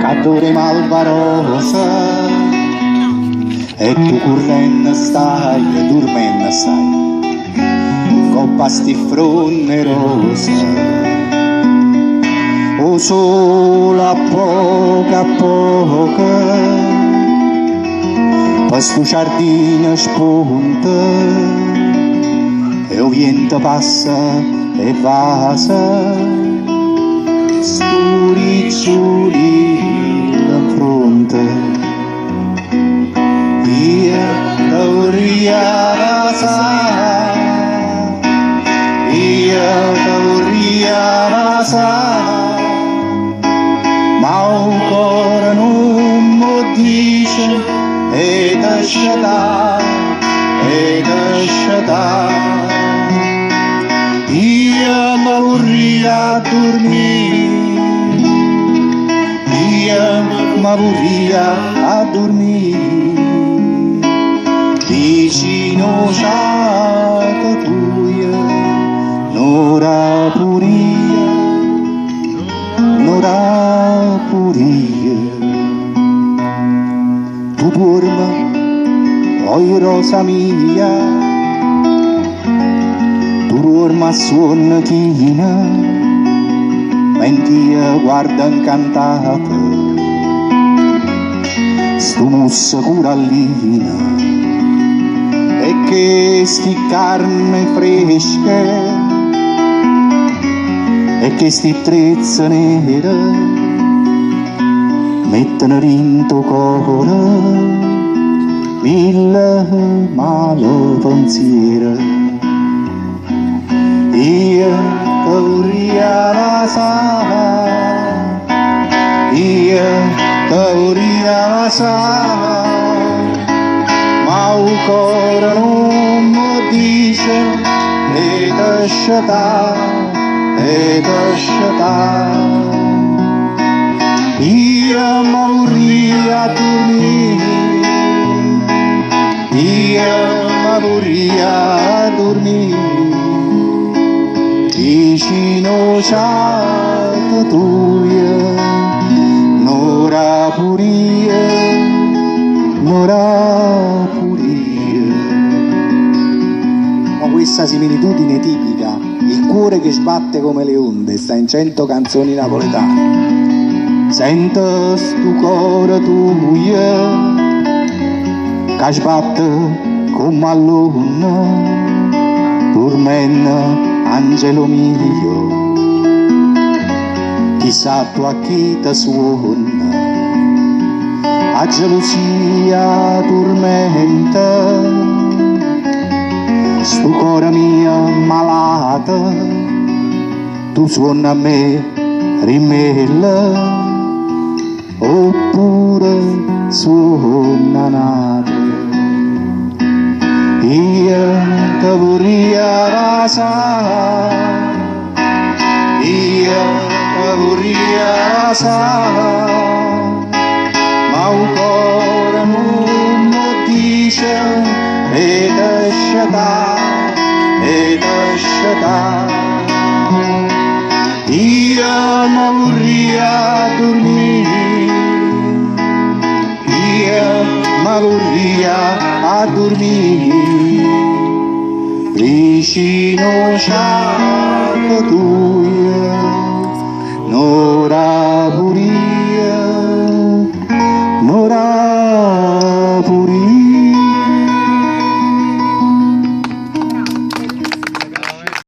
Cadore malvarosa e tu correndo stai e dormendo stai coppa sti fronte rosa o solo a poco per sto giardino spunta e il vento passa e passa sto riccioli in fronte io vorrei passare io vorrei passare ma ancora non mi dice e lasciata io mi vorrei a dormire vicino c'è tuia n'ora puria tu dorma oi rosa mia tu dorma suona china mentre io guarda incantata sto mussa corallina e che sti carne fresche e che sti trezze nere mettono rinto cuore mille male pensieri io vorrei passare io vorrei passare ma ancora non mi dice e lasciata io vorrei a dormire io vorrei a dormire vicino c'è tuia n'ora puria ma questa similitudine tipica il cuore che sbatte come le onde sta in 100 canzoni napoletane sento sto cuore tuo che sbatte come a luna dormendo angelo mio chissà tu a chi ti suona a gelosia tormenta sto cuore mio malato tu suona a me rimella oppure suona nata io te vorrei passare io te vorrei passare ma ancora non mi dice e lasciata io mi vorrei a dormire io mi vorrei a dormire vicino c'è tuia